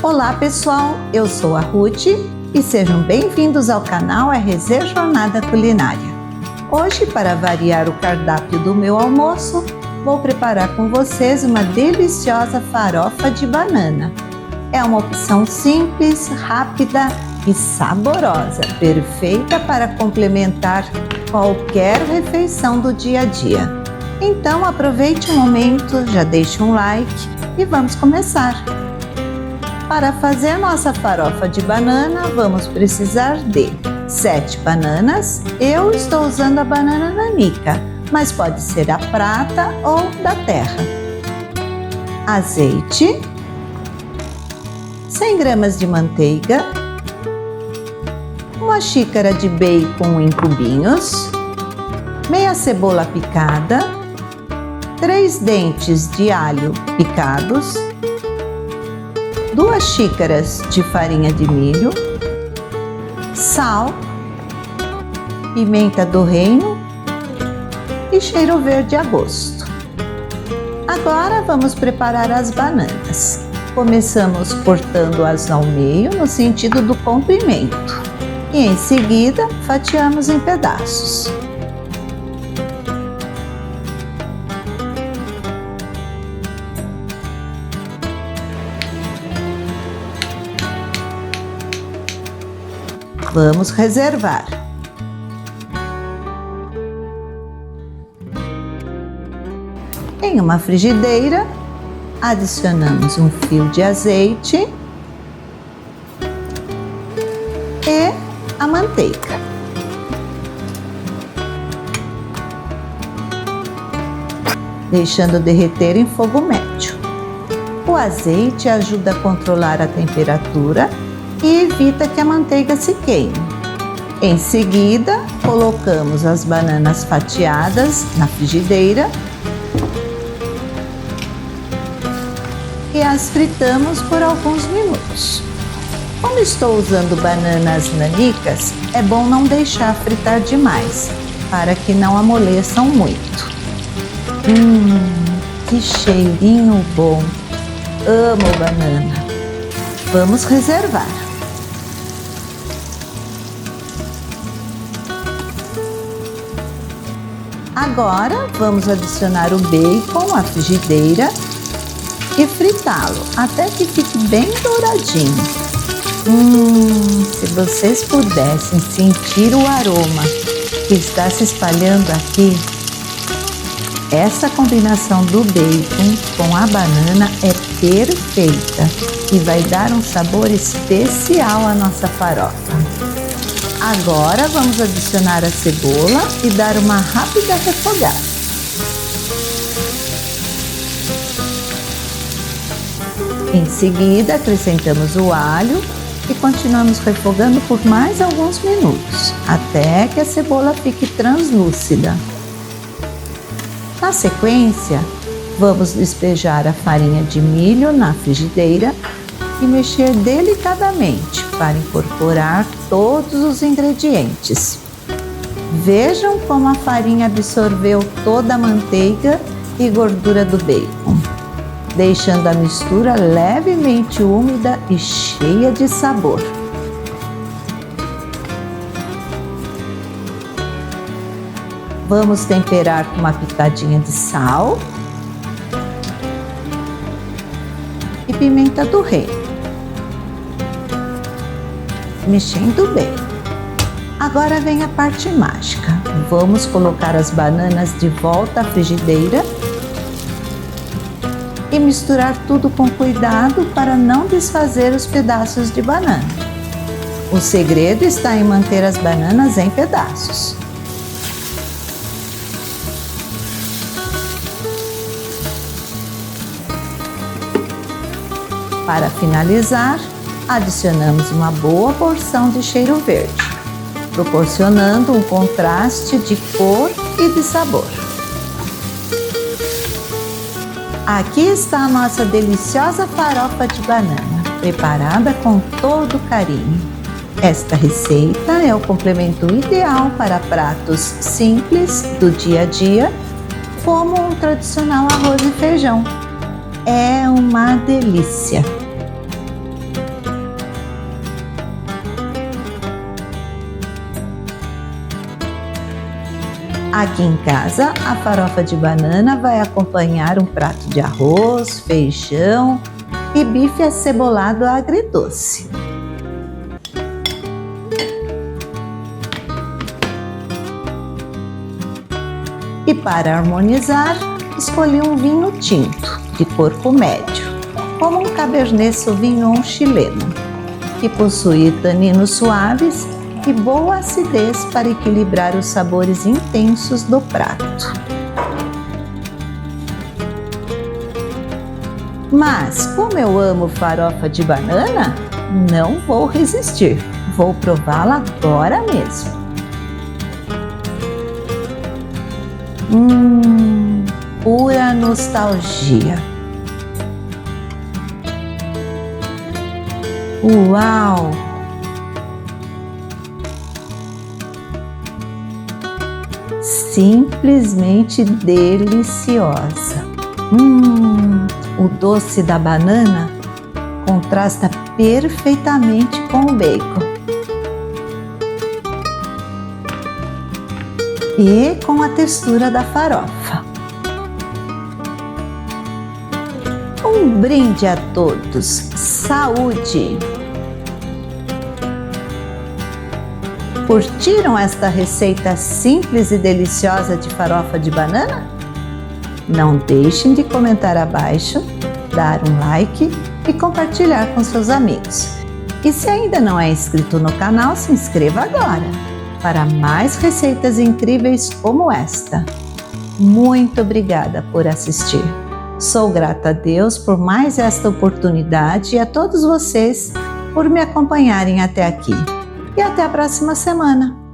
Olá pessoal, eu sou a Ruth e sejam bem-vindos ao canal RZ Jornada Culinária. Hoje, para variar o cardápio do meu almoço, vou preparar com vocês uma deliciosa farofa de banana. É uma opção simples, rápida e saborosa, perfeita para complementar qualquer refeição do dia a dia. Então aproveite o momento, já deixe um like e vamos começar! Para fazer nossa farofa de banana, vamos precisar de 7 bananas. Eu estou usando a banana nanica, mas pode ser a prata ou da terra. Azeite, 100 gramas de manteiga, uma xícara de bacon em cubinhos, meia cebola picada, 3 dentes de alho picados, 2 xícaras de farinha de milho, sal, pimenta do reino e cheiro verde a gosto. Agora vamos preparar as bananas. Começamos cortando-as ao meio no sentido do comprimento e em seguida fatiamos em pedaços. Vamos reservar. Em uma frigideira, adicionamos um fio de azeite e a manteiga. Deixando derreter em fogo médio. O azeite ajuda a controlar a temperatura e evita que a manteiga se queime. Em seguida, colocamos as bananas fatiadas na frigideira e as fritamos por alguns minutos. Como estou usando bananas nanicas, é bom não deixar fritar demais, para que não amoleçam muito. Que cheirinho bom! Amo banana! Vamos reservar. Agora vamos adicionar o bacon à frigideira e fritá-lo até que fique bem douradinho. Se vocês pudessem sentir o aroma que está se espalhando aqui, essa combinação do bacon com a banana é perfeita e vai dar um sabor especial à nossa farofa. Agora vamos adicionar a cebola e dar uma rápida refogada. Em seguida, acrescentamos o alho e continuamos refogando por mais alguns minutos, até que a cebola fique translúcida. Na sequência, vamos despejar a farinha de milho na frigideira e mexer delicadamente para incorporar todos os ingredientes. Vejam como a farinha absorveu toda a manteiga e gordura do bacon, deixando a mistura levemente úmida e cheia de sabor. Vamos temperar com uma pitadinha de sal e pimenta do reino. Mexendo bem. Agora vem a parte mágica. Vamos colocar as bananas de volta à frigideira e misturar tudo com cuidado para não desfazer os pedaços de banana. O segredo está em manter as bananas em pedaços. Para finalizar, adicionamos uma boa porção de cheiro verde, proporcionando um contraste de cor e de sabor. Aqui está a nossa deliciosa farofa de banana, preparada com todo carinho. Esta receita é o complemento ideal para pratos simples do dia a dia, como um tradicional arroz e feijão. É uma delícia! Aqui em casa, a farofa de banana vai acompanhar um prato de arroz, feijão e bife acebolado agridoce. E para harmonizar, escolhi um vinho tinto, de corpo médio, como um Cabernet Sauvignon chileno, que possui taninos suaves e boa acidez para equilibrar os sabores intensos do prato. Mas, como eu amo farofa de banana, não vou resistir. Vou prová-la agora mesmo. Pura nostalgia. Uau! Simplesmente deliciosa. O doce da banana contrasta perfeitamente com o bacon e com a textura da farofa. Um brinde a todos. Saúde! Curtiram esta receita simples e deliciosa de farofa de banana? Não deixem de comentar abaixo, dar um like e compartilhar com seus amigos. E se ainda não é inscrito no canal, se inscreva agora para mais receitas incríveis como esta. Muito obrigada por assistir. Sou grata a Deus por mais esta oportunidade e a todos vocês por me acompanharem até aqui. E até a próxima semana!